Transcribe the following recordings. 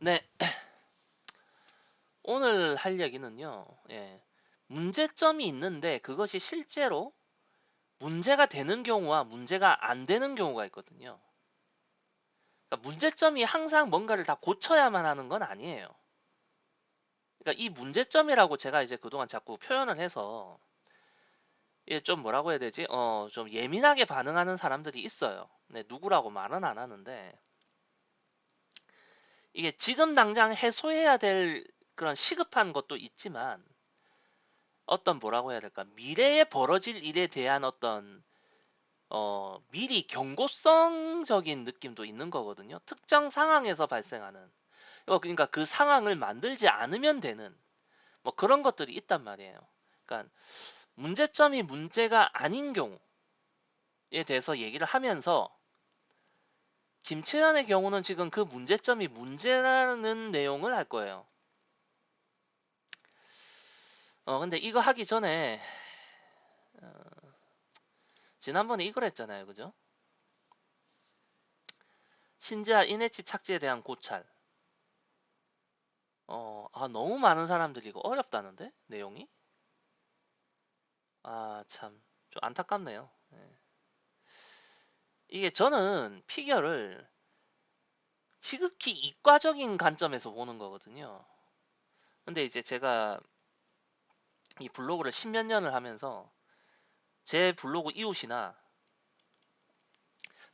네, 오늘 할 얘기는요, 문제점이 있는데 그것이 실제로 문제가 되는 경우와 문제가 안 되는 경우가 있거든요. 그러니까 문제점이 항상 뭔가를 다 고쳐야만 하는 건 아니에요. 그러니까 이 문제점이라고 제가 이제 그동안 자꾸 표현을 해서 이게 좀 뭐라고 해야 되지? 좀 예민하게 반응하는 사람들이 있어요. 네, 누구라고 말은 안 하는데 이게 지금 당장 해소해야 될 그런 시급한 것도 있지만 어떤 뭐라고 해야 될까? 미래에 벌어질 일에 대한 어떤 미리 경고성적인 느낌도 있는 거거든요. 특정 상황에서 발생하는. 그러니까 그 상황을 만들지 않으면 되는 뭐 그런 것들이 있단 말이에요. 그러니까 문제점이 문제가 아닌 경우에 대해서 얘기를 하면서 김채연의 경우는 지금 그 문제점이 문제라는 내용을 할 거예요. 근데 이거 하기 전에 지난번에 이걸 했잖아요. 그죠? 신재하 이네치 착지에 대한 고찰. 너무 많은 사람들이 이거 어렵다는데? 내용이? 참, 좀 안타깝네요. 예. 이게 저는 피겨를 지극히 이과적인 관점에서 보는 거거든요. 근데 이제 제가 이 블로그를 십몇 년을 하면서 제 블로그 이웃이나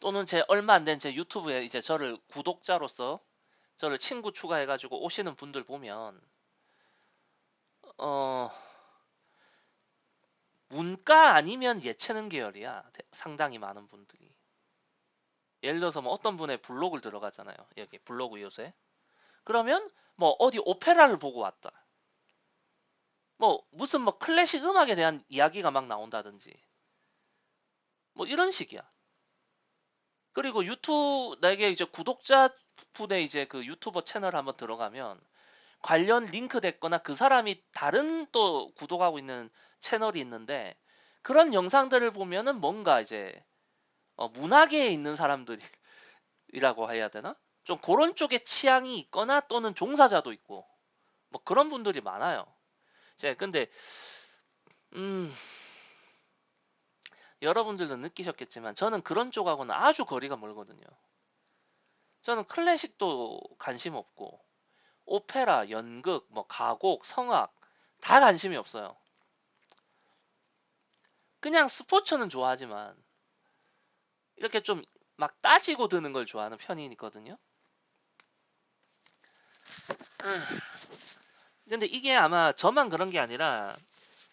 또는 제 얼마 안 된 제 유튜브에 이제 저를 구독자로서 저를 친구 추가해가지고 오시는 분들 보면, 어, 문과 아니면 예체능 계열이야. 상당히 많은 분들이. 예를 들어서 뭐 어떤 분의 블로그를 들어가잖아요. 여기 블로그 요새. 그러면 뭐 어디 오페라를 보고 왔다. 뭐 무슨 뭐 클래식 음악에 대한 이야기가 막 나온다든지 뭐 이런 식이야. 그리고 나에게 이제 구독자 분의 이제 그 유튜버 채널 한번 들어가면 관련 링크 됐거나 그 사람이 다른 또 구독하고 있는 채널이 있는데 그런 영상들을 보면은 뭔가 이제 문화계에 있는 사람들이라고 해야 되나? 좀 그런 쪽에 취향이 있거나 또는 종사자도 있고 뭐 그런 분들이 많아요. 근데 음, 여러분들도 느끼셨겠지만 저는 그런 쪽하고는 아주 거리가 멀거든요. 저는 클래식도 관심 없고 오페라, 연극, 뭐 가곡, 성악 다 관심이 없어요. 그냥 스포츠는 좋아하지만 이렇게 좀 막 따지고 드는 걸 좋아하는 편이거든요. 근데 이게 아마 저만 그런 게 아니라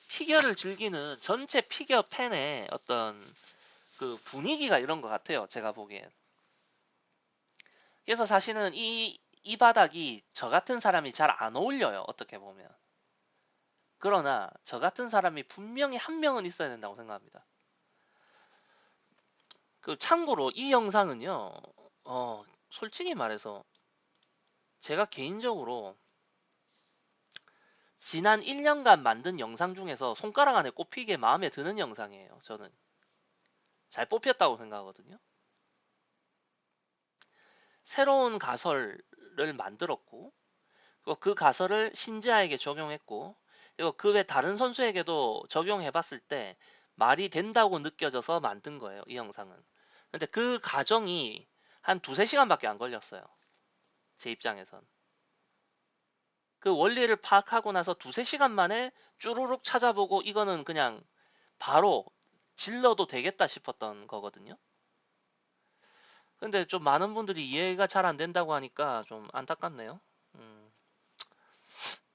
피겨를 즐기는 전체 피겨 팬의 어떤 그 분위기가 이런 것 같아요. 제가 보기엔. 그래서 사실은 이 바닥이 저 같은 사람이 잘 안 어울려요. 어떻게 보면. 그러나 저 같은 사람이 분명히 한 명은 있어야 된다고 생각합니다. 그 참고로 이 영상은요. 솔직히 말해서 제가 개인적으로 지난 1년간 만든 영상 중에서 손가락 안에 꼽히게 마음에 드는 영상이에요. 저는 잘 뽑혔다고 생각하거든요. 새로운 가설을 만들었고 그리고 그 가설을 신지아에게 적용했고 그리고 그 외 다른 선수에게도 적용해봤을 때 말이 된다고 느껴져서 만든 거예요. 이 영상은. 근데 그 과정이 한 두세 시간밖에 안 걸렸어요. 제 입장에선. 그 원리를 파악하고 나서 두세 시간 만에 쭈루룩 찾아보고 이거는 그냥 바로 질러도 되겠다 싶었던 거거든요. 근데 좀 많은 분들이 이해가 잘 안 된다고 하니까 좀 안타깝네요. 음,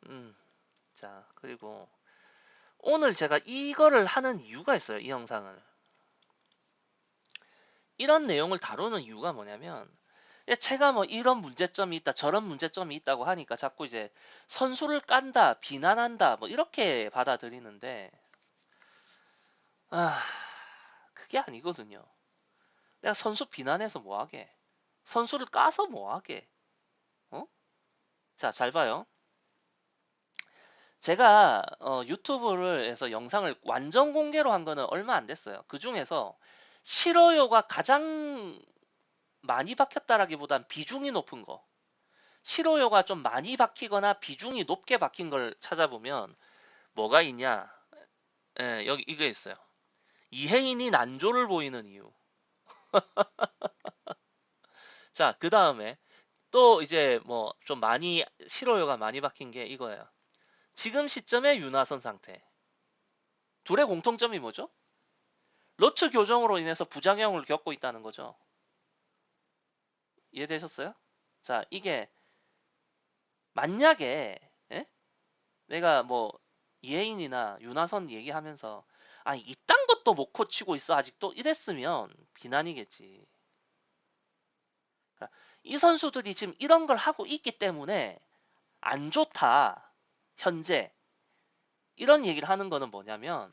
음. 자, 그리고 오늘 제가 이거를 하는 이유가 있어요. 이 영상을. 이런 내용을 다루는 이유가 뭐냐면 제가 뭐 이런 문제점이 있다, 저런 문제점이 있다고 하니까 자꾸 이제 선수를 깐다, 비난한다, 뭐 이렇게 받아들이는데 아, 그게 아니거든요. 내가 선수 비난해서 뭐 하게? 선수를 까서 뭐 하게? 어? 자, 잘 봐요. 제가 유튜브를 해서 영상을 완전 공개로 한 거는 얼마 안 됐어요. 그 중에서 싫어요가 가장 많이 박혔다라기보단 비중이 높은 거. 실효효가 좀 많이 박히거나 비중이 높게 박힌 걸 찾아보면 뭐가 있냐? 예, 여기 이게 있어요. 이혜인이 난조를 보이는 이유. 자, 그 다음에 또 이제 뭐 좀 많이 실효효가 많이 박힌 게 이거예요. 지금 시점의 윤하선 상태. 둘의 공통점이 뭐죠? 러츠 교정으로 인해서 부작용을 겪고 있다는 거죠. 이해되셨어요? 자, 이게 만약에 예? 내가 뭐 이혜인이나 윤하선 얘기하면서 아니 이딴 것도 못 고치고 있어 아직도 이랬으면 비난이겠지. 그러니까 이 선수들이 지금 이런 걸 하고 있기 때문에 안 좋다. 현재 이런 얘기를 하는 거는 뭐냐면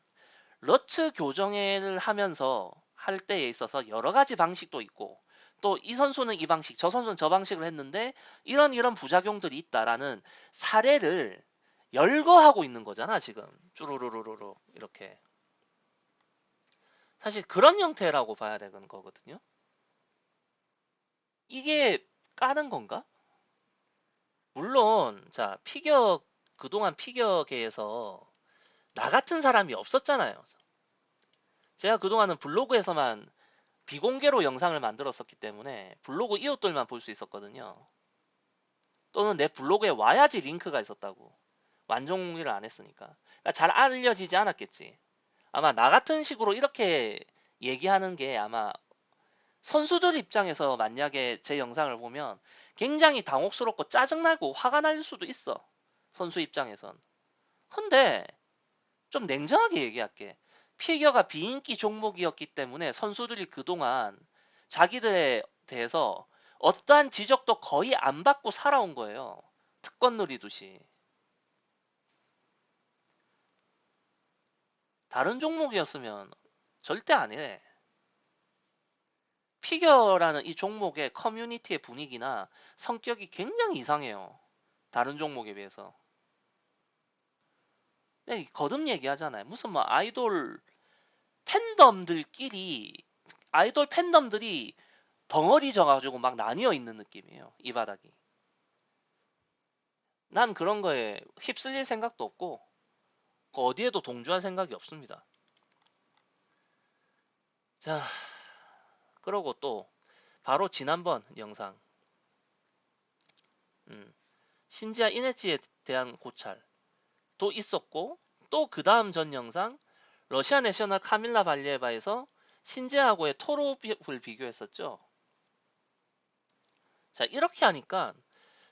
러츠 교정을 하면서 할 때에 있어서 여러 가지 방식도 있고 또 이 선수는 이 방식, 저 선수는 저 방식을 했는데 이런 부작용들이 있다라는 사례를 열거하고 있는 거잖아, 지금. 쭈루루루루루 이렇게. 사실 그런 형태라고 봐야 되는 거거든요. 이게 까는 건가? 물론 자, 그동안 피겨계에서 나 같은 사람이 없었잖아요. 제가 그동안은 블로그에서만 비공개로 영상을 만들었었기 때문에 블로그 이웃들만 볼 수 있었거든요. 또는 내 블로그에 와야지 링크가 있었다고. 완전 공개를 안 했으니까. 그러니까 잘 알려지지 않았겠지. 아마 나 같은 식으로 이렇게 얘기하는 게 아마 선수들 입장에서 만약에 제 영상을 보면 굉장히 당혹스럽고 짜증나고 화가 날 수도 있어. 선수 입장에선. 근데 좀 냉정하게 얘기할게. 피겨가 비인기 종목이었기 때문에 선수들이 그동안 자기들에 대해서 어떠한 지적도 거의 안 받고 살아온 거예요. 특권 누리듯이. 다른 종목이었으면 절대 안 해. 피겨라는 이 종목의 커뮤니티의 분위기나 성격이 굉장히 이상해요. 다른 종목에 비해서. 네, 거듭 얘기하잖아요. 무슨 뭐 팬덤들끼리 아이돌 팬덤들이 덩어리 져가지고 막 나뉘어 있는 느낌이에요. 이 바닥이. 난 그런 거에 휩쓸릴 생각도 없고 어디에도 동조할 생각이 없습니다. 자, 그러고 또 바로 지난번 영상 신지아 이네치에 대한 고찰도 있었고 또 그 다음 전 영상 러시아 내셔널 카밀라 발리에바에서 신지아하고의 토롭을 비교했었죠. 자, 이렇게 하니까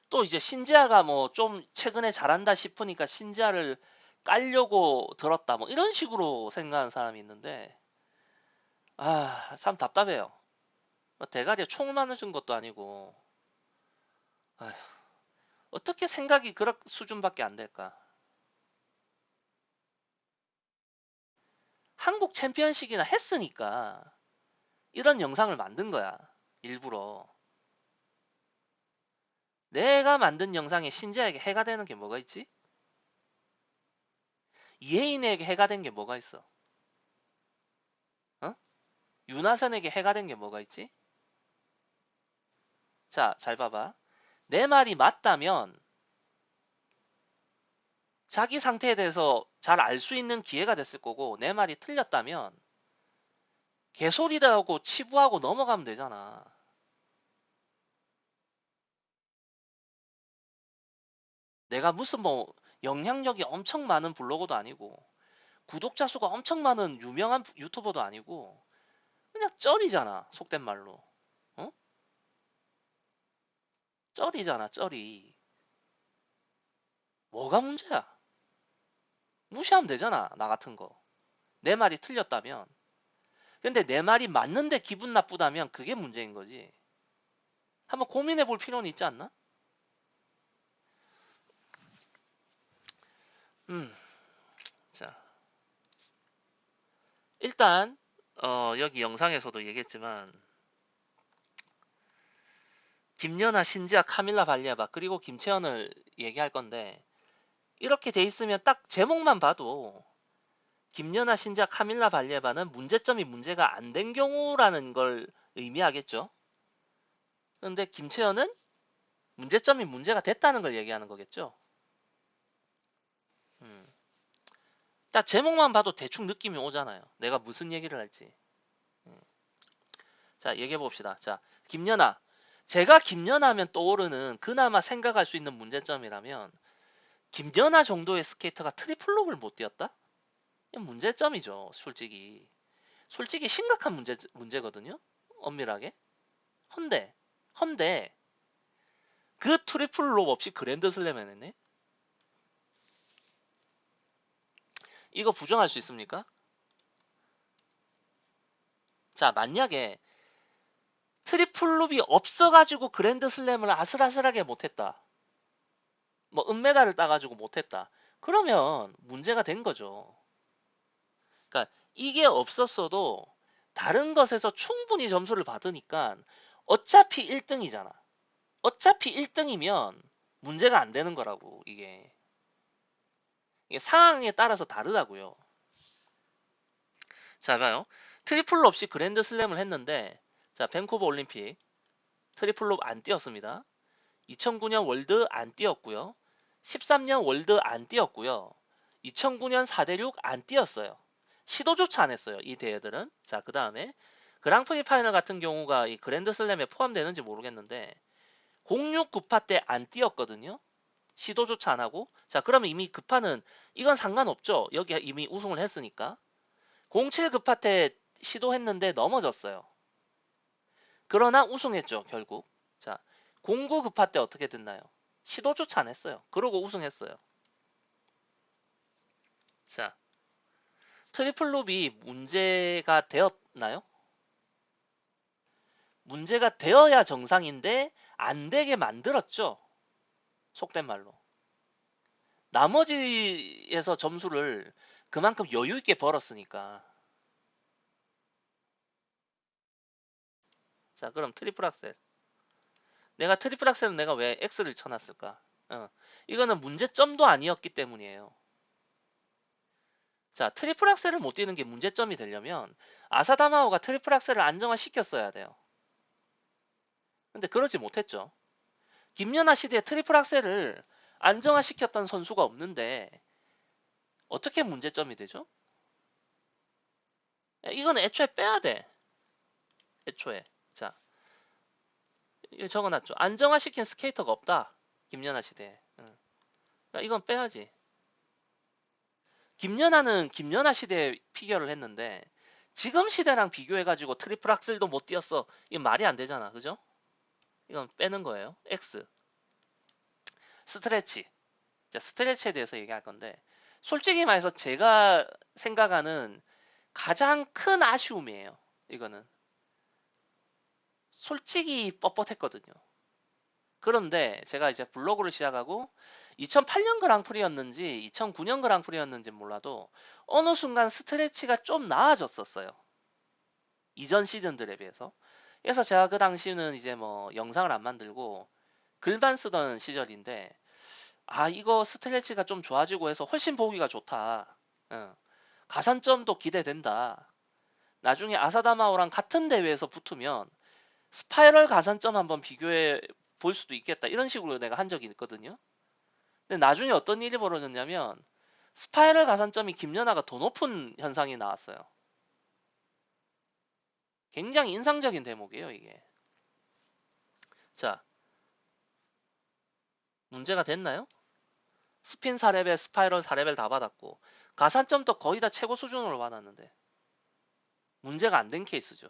또 이제 신지아가 뭐 좀 최근에 잘한다 싶으니까 신지아를 깔려고 들었다 뭐 이런 식으로 생각하는 사람이 있는데 참 답답해요. 대가리에 총을 맞은 것도 아니고 아휴, 어떻게 생각이 그런 수준밖에 안 될까? 한국 챔피언식이나 했으니까 이런 영상을 만든 거야. 일부러. 내가 만든 영상에 신지아에게 해가 되는 게 뭐가 있지? 이혜인에게 해가 된 게 뭐가 있어? 어? 윤하선에게 해가 된 게 뭐가 있지? 자, 잘 봐봐. 내 말이 맞다면 자기 상태에 대해서 잘 알 수 있는 기회가 됐을 거고 내 말이 틀렸다면 개소리다 하고 치부하고 넘어가면 되잖아. 내가 무슨 뭐 영향력이 엄청 많은 블로거도 아니고 구독자 수가 엄청 많은 유명한 유튜버도 아니고 그냥 쩔이잖아. 속된 말로. 어? 쩔이잖아. 쩔이. 뭐가 문제야? 무시하면 되잖아. 나 같은 거. 내 말이 틀렸다면. 근데 내 말이 맞는데 기분 나쁘다면 그게 문제인 거지. 한번 고민해 볼 필요는 있지 않나? 음, 자. 일단, 여기 영상에서도 얘기했지만, 김연아, 신지아, 카밀라 발리아바, 그리고 김채연을 얘기할 건데, 이렇게 돼 있으면 딱 제목만 봐도, 김연아, 신지아, 카밀라 발리아바는 문제점이 문제가 안 된 경우라는 걸 의미하겠죠. 근데 김채연은 문제점이 문제가 됐다는 걸 얘기하는 거겠죠. 딱 제목만 봐도 대충 느낌이 오잖아요. 내가 무슨 얘기를 할지. 자, 얘기해 봅시다. 자, 김연아. 제가 김연아면 떠오르는 그나마 생각할 수 있는 문제점이라면 김연아 정도의 스케이터가 트리플롭을 못 뛰었다? 이건 문제점이죠. 솔직히 심각한 문제거든요. 엄밀하게. 헌데 그 트리플롭 없이 그랜드슬램 해냈네? 이거 부정할 수 있습니까? 자, 만약에 트리플롭이 없어가지고 그랜드슬램을 아슬아슬하게 못했다. 뭐 은메달을 따가지고 못했다. 그러면 문제가 된 거죠. 그러니까 이게 없었어도 다른 것에서 충분히 점수를 받으니까 어차피 1등이잖아. 어차피 1등이면 문제가 안 되는 거라고 이게 상황에 따라서 다르다고요. 자, 봐요. 트리플 없이 그랜드 슬램을 했는데 자, 밴쿠버 올림픽 트리플롭 안 뛰었습니다. 2009년 월드 안 뛰었고요. 13년 월드 안 뛰었고요. 2009년 4대6 안 뛰었어요. 시도조차 안 했어요. 이 대회들은. 자, 그 다음에 그랑프리 파이널 같은 경우가 이 그랜드 슬램에 포함되는지 모르겠는데 06 구파 때 안 뛰었거든요. 시도조차 안 하고. 자, 그러면 이미 급파는 이건 상관없죠. 여기 이미 우승을 했으니까. 07 급파 때 시도했는데 넘어졌어요. 그러나 우승했죠, 결국. 자, 09 급파 때 어떻게 됐나요? 시도조차 안 했어요. 그러고 우승했어요. 자, 트리플롭이 문제가 되었나요? 문제가 되어야 정상인데 안 되게 만들었죠. 속된 말로. 나머지에서 점수를 그만큼 여유 있게 벌었으니까. 자, 그럼 트리플 악셀. 내가 트리플 악셀은 내가 왜 X를 쳐놨을까? 이거는 문제점도 아니었기 때문이에요. 자, 트리플 악셀을 못 뛰는 게 문제점이 되려면 아사다마오가 트리플 악셀을 안정화시켰어야 돼요. 근데 그러지 못했죠. 김연아 시대에 트리플 악셀을 안정화시켰던 선수가 없는데 어떻게 문제점이 되죠? 이건 애초에 빼야 돼. 애초에. 자, 이거 적어놨죠. 안정화시킨 스케이터가 없다. 김연아 시대에. 그러니까 이건 빼야지. 김연아는 김연아 시대에 피겨를 했는데 지금 시대랑 비교해가지고 트리플 악셀도 못 뛰었어. 이건 말이 안 되잖아. 그죠? 이건 빼는 거예요. X. 스트레치. 자, 스트레치에 대해서 얘기할 건데 솔직히 말해서 제가 생각하는 가장 큰 아쉬움이에요. 이거는. 솔직히 뻣뻣했거든요. 그런데 제가 이제 블로그를 시작하고 2008년 그랑프리였는지 2009년 그랑프리였는지 몰라도 어느 순간 스트레치가 좀 나아졌었어요. 이전 시즌들에 비해서. 그래서 제가 그 당시는 이제 뭐 영상을 안 만들고 글만 쓰던 시절인데 아, 이거 스트레치가 좀 좋아지고 해서 훨씬 보기가 좋다. 가산점도 기대된다. 나중에 아사다마오랑 같은 대회에서 붙으면 스파이럴 가산점 한번 비교해 볼 수도 있겠다. 이런 식으로 내가 한 적이 있거든요. 근데 나중에 어떤 일이 벌어졌냐면 스파이럴 가산점이 김연아가 더 높은 현상이 나왔어요. 굉장히 인상적인 대목이에요, 이게. 자, 문제가 됐나요? 스핀 4레벨, 스파이럴 4레벨 다 받았고 가산점도 거의 다 최고 수준으로 받았는데 문제가 안 된 케이스죠.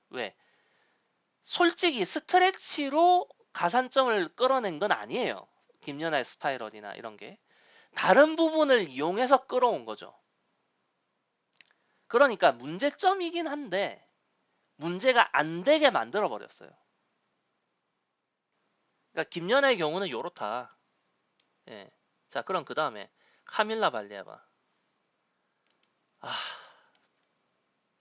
왜? 솔직히 스트레치로 가산점을 끌어낸 건 아니에요. 김연아의 스파이럴이나 이런 게. 다른 부분을 이용해서 끌어온 거죠. 그러니까 문제점이긴 한데 문제가 안 되게 만들어 버렸어요. 그러니까 김연아의 경우는 요렇다. 예. 자, 그럼 그 다음에 카밀라 발리에바. 아,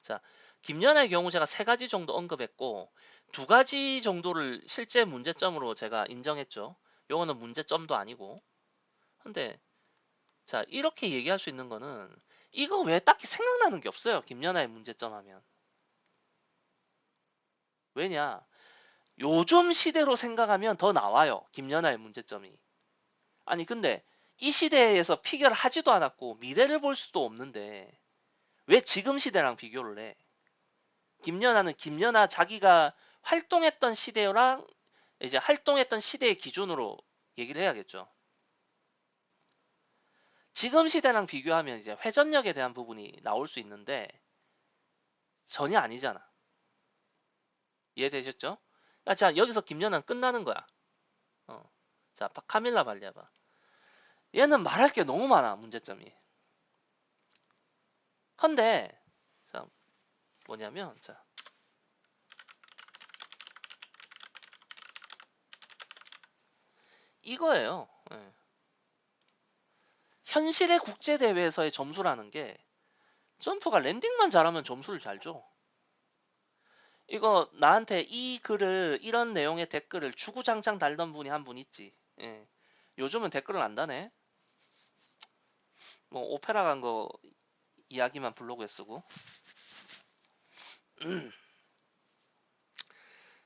자, 김연아의 경우 제가 3가지 정도 언급했고 2가지 정도를 실제 문제점으로 제가 인정했죠. 요거는 문제점도 아니고. 근데 자, 이렇게 얘기할 수 있는 거는 이거 왜 딱히 생각나는 게 없어요. 김연아의 문제점 하면. 왜냐? 요즘 시대로 생각하면 더 나와요. 김연아의 문제점이. 아니 근데 이 시대에서 피겨를 하지도 않았고 미래를 볼 수도 없는데 왜 지금 시대랑 비교를 해? 김연아는 김연아 자기가 활동했던 시대랑 이제 활동했던 시대의 기준으로 얘기를 해야겠죠. 지금 시대랑 비교하면 이제 회전력에 대한 부분이 나올 수 있는데 전혀 아니잖아. 이해되셨죠? 자, 여기서 김연아는 끝나는 거야. 어. 자, 카밀라 발리아바. 얘는 말할 게 너무 많아, 문제점이. 헌데, 자, 뭐냐면, 자, 이거예요. 예. 현실의 국제대회에서의 점수라는 게 점프가 랜딩만 잘하면 점수를 잘 줘. 이거 나한테 이 글을 이런 내용의 댓글을 주구장창 달던 분이 한 분 있지. 예. 요즘은 댓글을 안 다네. 뭐 오페라 간 거 이야기만 블로그에 쓰고.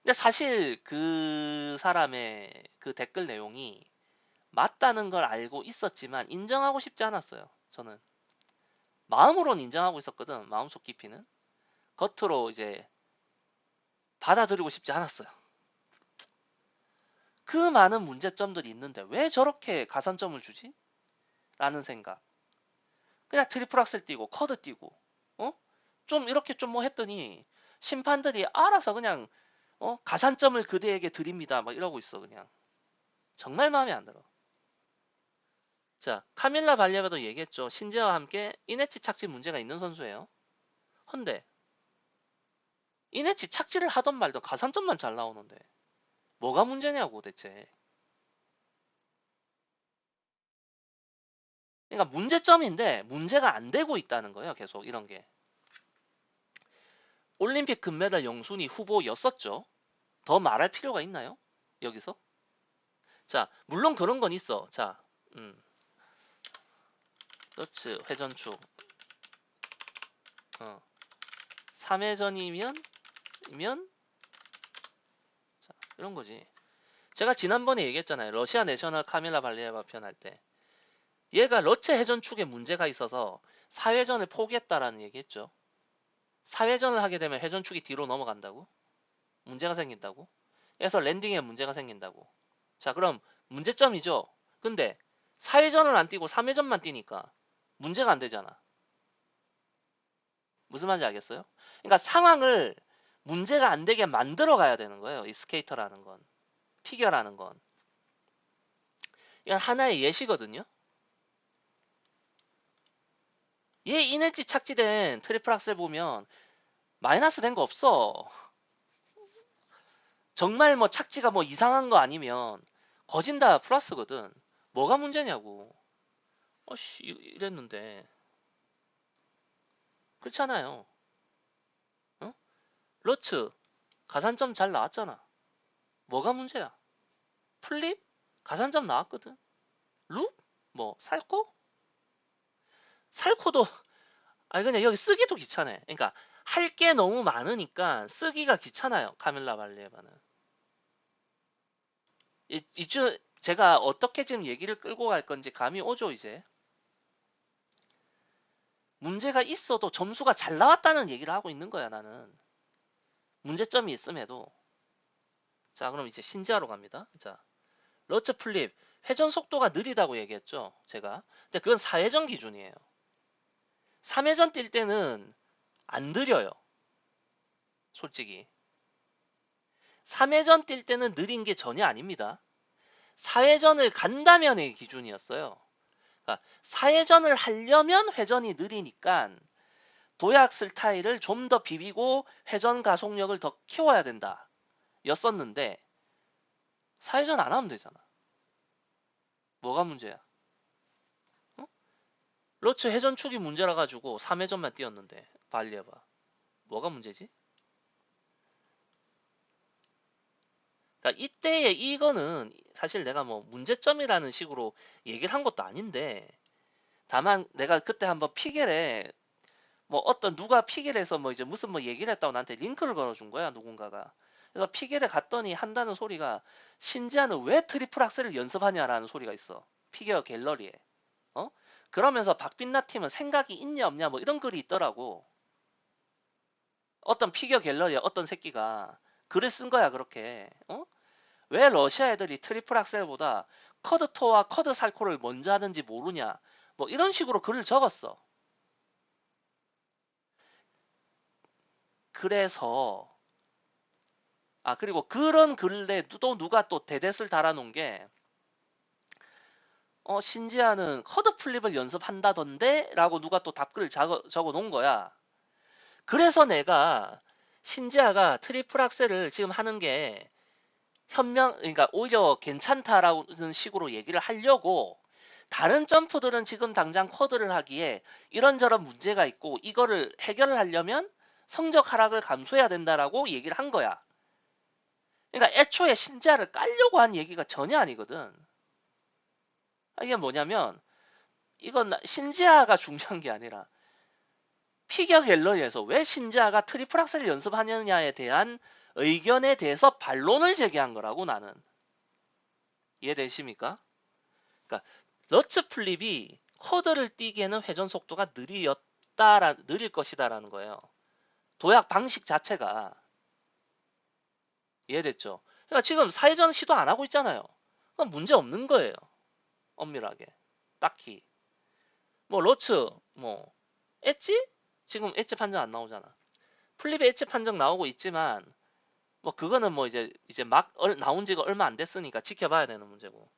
근데 사실 그 사람의 그 댓글 내용이 맞다는 걸 알고 있었지만 인정하고 싶지 않았어요. 저는 마음으로는 인정하고 있었거든. 마음속 깊이는 겉으로 이제 받아들이고 싶지 않았어요. 그 많은 문제점들이 있는데 왜 저렇게 가산점을 주지? 라는 생각. 그냥 트리플 악셀 뛰고 커드 뛰고 어? 좀 이렇게 좀 뭐 했더니 심판들이 알아서 그냥 가산점을 그대에게 드립니다. 막 이러고 있어 그냥. 정말 마음에 안 들어. 자, 카밀라 발리아바도 얘기했죠. 신재와 함께 이네치 착지 문제가 있는 선수예요. 헌데 이네치 착지를 하던 말던 가산점만 잘 나오는데 뭐가 문제냐고 대체. 그러니까 문제점인데 문제가 안 되고 있다는 거예요. 계속 이런 게. 올림픽 금메달 영순위 후보였었죠. 더 말할 필요가 있나요? 여기서? 자, 물론 그런 건 있어. 자, 그렇지. 회전축. 3회전이면 자, 이런 거지. 제가 지난번에 얘기했잖아요. 러시아 내셔널 카밀라 발리에바 편 할 때. 얘가 러체 회전축에 문제가 있어서 4회전을 포기했다라는 얘기했죠. 4회전을 하게 되면 회전축이 뒤로 넘어간다고? 문제가 생긴다고? 그래서 랜딩에 문제가 생긴다고. 자, 그럼 문제점이죠. 근데 4회전을 안 뛰고 3회전만 뛰니까 문제가 안 되잖아. 무슨 말인지 알겠어요? 그러니까 상황을 문제가 안 되게 만들어 가야 되는 거예요. 이 스케이터라는 건. 피겨라는 건. 이건 하나의 예시거든요. 얘 이넷지 착지된 트리플 악셀 보면 마이너스 된 거 없어. 정말 뭐 착지가 뭐 이상한 거 아니면 거진 다 플러스거든. 뭐가 문제냐고. 어씨 이랬는데 그렇잖아요. 어? 러츠 가산점 잘 나왔잖아. 뭐가 문제야? 플립 가산점 나왔거든. 룩? 뭐 살코? 살코도 아니 그냥 여기 쓰기도 귀찮아. 그러니까 할 게 너무 많으니까 쓰기가 귀찮아요. 카밀라 발리에바는. 이쯤 제가 어떻게 지금 얘기를 끌고 갈 건지 감이 오죠 이제. 문제가 있어도 점수가 잘 나왔다는 얘기를 하고 있는 거야 나는. 문제점이 있음에도. 자 그럼 이제 신지하러 갑니다. 자 러츠 플립 회전 속도가 느리다고 얘기했죠 제가. 근데 그건 4회전 기준이에요. 3회전 뛸 때는 안 느려요 솔직히. 3회전 뛸 때는 느린 게 전혀 아닙니다. 4회전을 간다면의 기준이었어요. 그러니까 4회전을 하려면 회전이 느리니까 도약 스타일을 좀 더 비비고 회전 가속력을 더 키워야 된다 였었는데 4회전 안 하면 되잖아. 뭐가 문제야? 어? 러츠 회전축이 문제라 가지고 3회전만 뛰었는데 발리해봐. 뭐가 문제지? 그러니까 이때의 이거는 사실 내가 뭐 문제점이라는 식으로 얘기를 한 것도 아닌데 다만 내가 그때 한번 피겔에 뭐 어떤 누가 피겔에서 뭐 이제 무슨 뭐 얘기를 했다고 나한테 링크를 걸어준 거야 누군가가. 그래서 피겨를 갔더니 한다는 소리가 신지아는 왜 트리플 악셀을 연습하냐라는 소리가 있어. 피겨 갤러리에. 어? 그러면서 박빛나 팀은 생각이 있냐 없냐 뭐 이런 글이 있더라고. 어떤 피겨 갤러리에 어떤 새끼가 글을 쓴 거야 그렇게. 왜 러시아 애들이 트리플 악셀보다 커드토와 커드 살코를 먼저 하는지 모르냐. 뭐 이런 식으로 글을 적었어. 그래서 그리고 그런 글에 또 누가 또 대댓을 달아놓은 게 신지아는 커드 플립을 연습한다던데 라고 누가 또 답글을 적어 놓은 거야. 그래서 내가 신지아가 트리플 악셀을 지금 하는 게 그러니까 오히려 괜찮다라는 식으로 얘기를 하려고 다른 점프들은 지금 당장 쿼드를 하기에 이런저런 문제가 있고 이거를 해결을 하려면 성적 하락을 감수해야 된다라고 얘기를 한 거야. 그러니까 애초에 신지아를 깔려고 한 얘기가 전혀 아니거든. 이게 뭐냐면 이건 신지아가 중요한 게 아니라 피겨 갤러리에서 왜 신지아가 트리플 악셀을 연습하느냐에 대한 의견에 대해서 반론을 제기한 거라고 나는. 이해되십니까? 그러니까 러츠 플립이 쿼드를 뛰기에는 회전 속도가 느릴 것이다라는 거예요. 도약 방식 자체가. 이해됐죠? 그러니까 지금 사회전 시도 안 하고 있잖아요. 그건 문제 없는 거예요. 엄밀하게. 딱히. 뭐 러츠 뭐 엣지? 지금 엣지 판정 안 나오잖아. 플립의 엣지 판정 나오고 있지만 뭐 그거는 뭐 이제 막 나온 지가 얼마 안 됐으니까 지켜봐야 되는 문제고.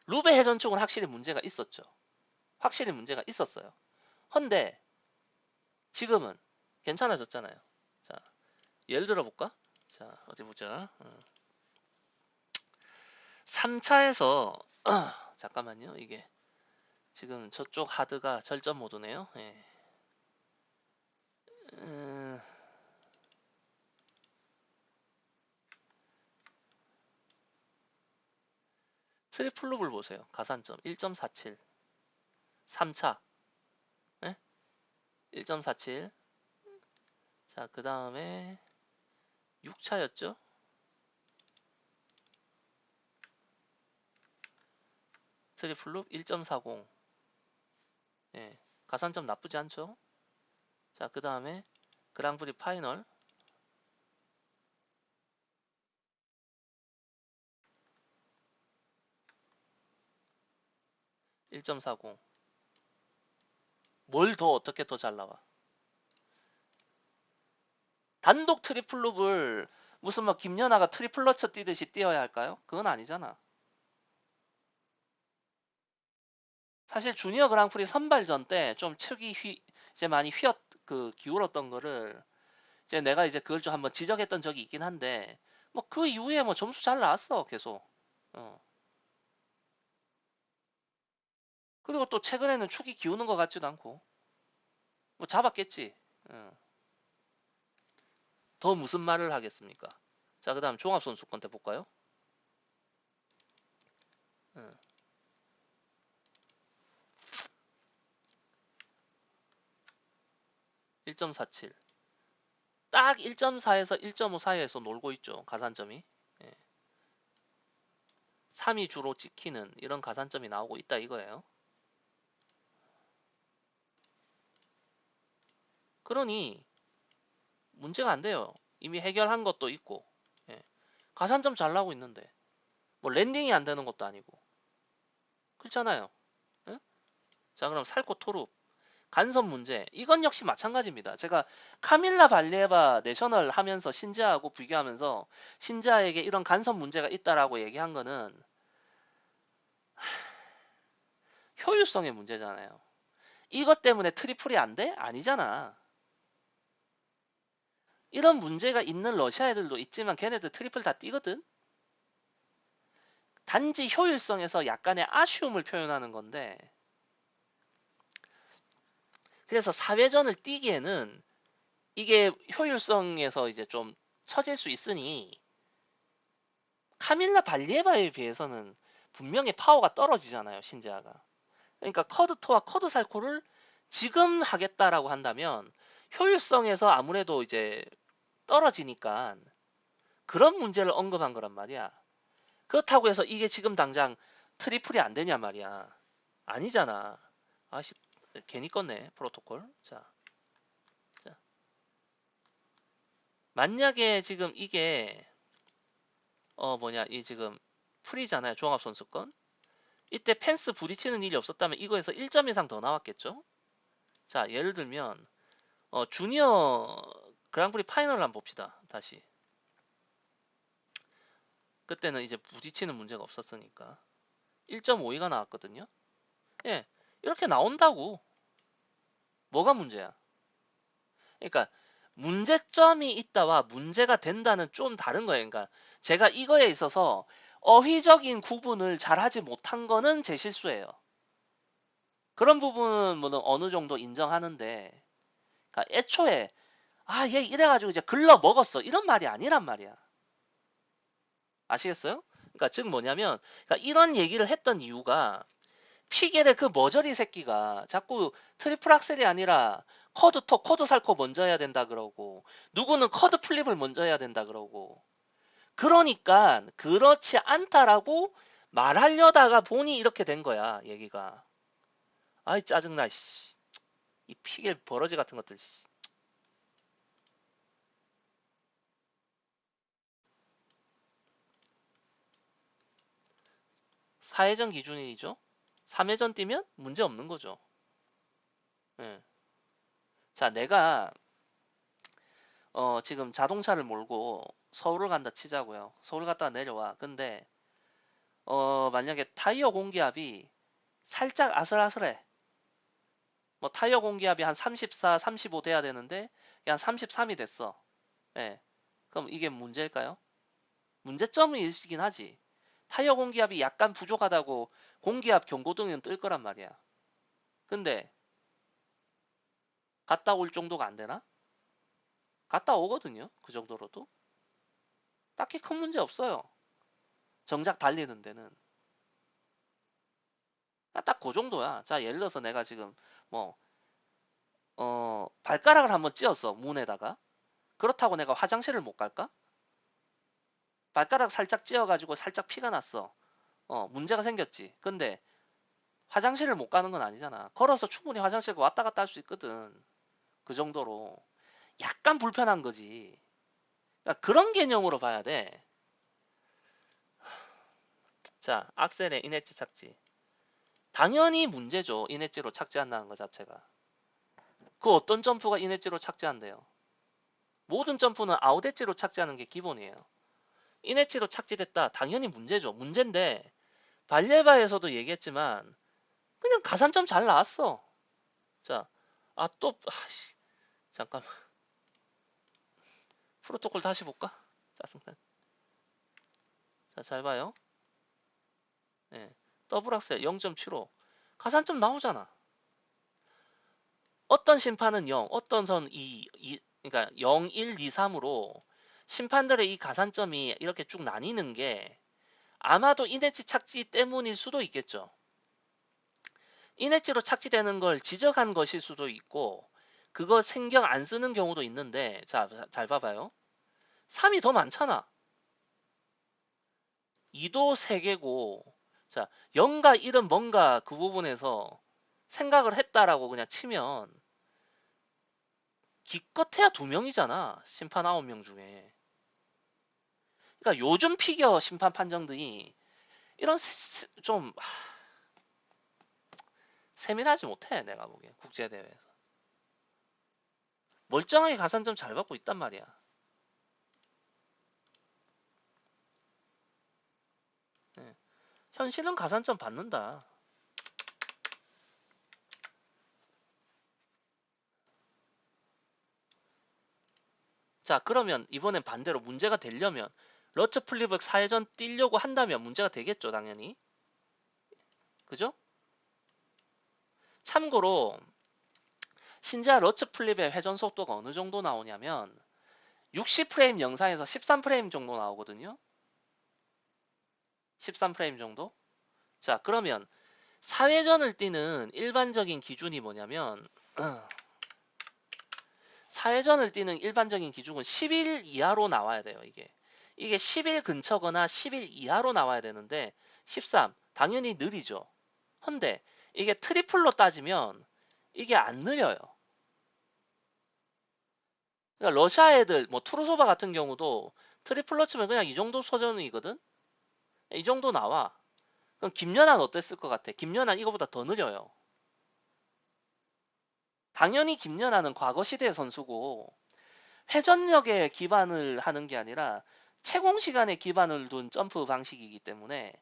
루베 회전 쪽은 확실히 문제가 있었죠. 확실히 문제가 있었어요. 헌데 지금은 괜찮아졌잖아요. 자, 예를 들어 볼까? 자, 어디 보자. 3차에서 잠깐만요. 이게 지금 저쪽 하드가 절전 모드네요. 예. 트리플 룹을 보세요. 가산점 1.47. 3차. 예? 1.47. 자, 그 다음에 6차였죠? 트리플 룹 1.40. 예. 가산점 나쁘지 않죠? 자, 그 다음에 그랑프리 파이널 1.40. 뭘 더 어떻게 더 잘 나와? 단독 트리플 룹을 무슨 막 김연아가 트리플 러처 뛰듯이 뛰어야 할까요? 그건 아니잖아. 사실 주니어 그랑프리 선발전 때 좀 측이 이제 많이 기울었던 거를 이제 내가 이제 그걸 좀 한번 지적했던 적이 있긴 한데 뭐 그 이후에 뭐 점수 잘 나왔어 계속. 그리고 또 최근에는 축이 기우는 것 같지도 않고 뭐 잡았겠지. 더 무슨 말을 하겠습니까? 자, 그다음 종합선수권 때 볼까요? 1.47. 딱 1.4에서 1.5 사이에서 놀고 있죠. 가산점이. 3이 주로 찍히는 이런 가산점이 나오고 있다 이거예요. 그러니 문제가 안 돼요. 이미 해결한 것도 있고 가산점 잘 나오고 있는데 뭐 랜딩이 안 되는 것도 아니고 그렇잖아요. 자, 그럼 살코 토룹 간섭 문제 이건 역시 마찬가지입니다. 제가 카밀라 발리에바 내셔널 하면서 신지아하고 비교하면서 신지아에게 이런 간섭 문제가 있다라고 얘기한 거는 효율성의 문제잖아요. 이것 때문에 트리플이 안 돼? 아니잖아. 이런 문제가 있는 러시아 애들도 있지만 걔네들 트리플 다 뛰거든. 단지 효율성에서 약간의 아쉬움을 표현하는 건데 그래서 사회전을 뛰기에는 이게 효율성에서 이제 좀 처질 수 있으니 카밀라 발리에바에 비해서는 분명히 파워가 떨어지잖아요. 신지아가. 그러니까 커드토와 커드살코를 지금 하겠다라고 한다면 효율성에서 아무래도 이제 떨어지니까 그런 문제를 언급한 거란 말이야. 그렇다고 해서 이게 지금 당장 트리플이 안 되냐 말이야. 아니잖아. 아씨, 괜히 껐네 프로토콜. 자, 만약에 지금 이게 뭐냐, 이 지금 프리잖아요, 종합선수권. 이때 펜스 부딪히는 일이 없었다면 이거에서 1점 이상 더 나왔겠죠. 자, 예를 들면 주니어 그랑프리 파이널을 한번 봅시다. 다시. 그때는 이제 부딪히는 문제가 없었으니까 1.52가 나왔거든요. 예, 이렇게 나온다고. 뭐가 문제야? 그러니까 문제점이 있다와 문제가 된다는 좀 다른 거예요. 그러니까 제가 이거에 있어서 어휘적인 구분을 잘 하지 못한 거는 제 실수예요. 그런 부분은 뭐 어느 정도 인정하는데, 그러니까 애초에 얘 이래가지고 이제 글러 먹었어 이런 말이 아니란 말이야. 아시겠어요? 그러니까 즉 뭐냐면, 그러니까 이런 얘기를 했던 이유가 피겔의 그 머저리 새끼가 자꾸 트리플 악셀이 아니라 코드 살코 먼저 해야 된다 그러고, 누구는 커드 플립을 먼저 해야 된다 그러고, 그러니까 그렇지 않다라고 말하려다가 보니 이렇게 된 거야 얘기가. 아이 짜증나 씨. 이 피겔 버러지 같은 것들 씨. 사회전 기준이죠. 3회전 뛰면 문제 없는 거죠. 예. 자, 내가 지금 자동차를 몰고 서울을 간다 치자고요. 서울 갔다가 내려와. 근데 만약에 타이어 공기압이 살짝 아슬아슬해. 뭐 타이어 공기압이 한 34, 35 돼야 되는데 그냥 33이 됐어. 예. 그럼 이게 문제일까요? 문제점은 있긴 하지. 타이어 공기압이 약간 부족하다고 공기압 경고등은 뜰 거란 말이야. 근데 갔다 올 정도가 안 되나? 갔다 오거든요. 그 정도로도. 딱히 큰 문제 없어요. 정작 달리는 데는. 딱 그 정도야. 자, 예를 들어서 내가 지금 뭐 발가락을 한번 찧었어. 문에다가. 그렇다고 내가 화장실을 못 갈까? 발가락 살짝 찧어가지고 살짝 피가 났어. 문제가 생겼지. 근데 화장실을 못 가는 건 아니잖아. 걸어서 충분히 화장실 왔다 갔다 할 수 있거든. 그 정도로. 약간 불편한 거지. 그러니까 그런 개념으로 봐야 돼. 자, 악셀의 인엣지 착지. 당연히 문제죠. 인엣지로 착지한다는 것 자체가. 그 어떤 점프가 인엣지로 착지한대요. 모든 점프는 아웃 엣지로 착지하는 게 기본이에요. 인엣지로 착지됐다. 당연히 문제죠. 문제인데 발레바에서도 얘기했지만 그냥 가산점 잘 나왔어. 자, 잠깐 프로토콜 다시 볼까? 짜증나. 자, 잘 봐요. 예, 더블 악셀 0.75 가산점 나오잖아. 어떤 심판은 0, 어떤 선 2, 그러니까 0, 1, 2, 3으로 심판들의 이 가산점이 이렇게 쭉 나뉘는 게 아마도 인엣지 착지 때문일 수도 있겠죠. 인엣지로 착지되는 걸 지적한 것일 수도 있고 그거 신경 안 쓰는 경우도 있는데, 자, 잘 봐봐요. 3이 더 많잖아. 2도 3개고, 자, 0과 1은 뭔가 그 부분에서 생각을 했다라고 그냥 치면 기껏해야 2명이잖아. 심판 9명 중에. 그러니까 요즘 피겨 심판 판정들이 이런 좀 세밀하지 못해. 내가 보기엔 국제대회에서. 멀쩡하게 가산점 잘 받고 있단 말이야. 네. 현실은 가산점 받는다. 자, 그러면 이번엔 반대로 문제가 되려면 러츠 플립을 4회전 뛰려고 한다면 문제가 되겠죠, 당연히. 그죠? 참고로 신지아 러츠 플립의 회전 속도가 어느 정도 나오냐면 60프레임 영상에서 13프레임 정도 나오거든요. 13프레임 정도? 자, 그러면 4회전을 뛰는 일반적인 기준이 뭐냐면 4회전을 뛰는 일반적인 기준은 11 이하로 나와야 돼요, 이게. 이게 10일 근처거나 10일 이하로 나와야 되는데 13, 당연히 느리죠. 헌데 이게 트리플로 따지면 이게 안 느려요. 그러니까 러시아 애들 뭐 투르소바 같은 경우도 트리플로 치면 그냥 이 정도 수준이거든. 이 정도 나와. 그럼 김연아는 어땠을 것 같아? 김연아 이거보다 더 느려요. 당연히 김연아는 과거 시대의 선수고 회전력에 기반을 하는 게 아니라 채공 시간에 기반을 둔 점프 방식이기 때문에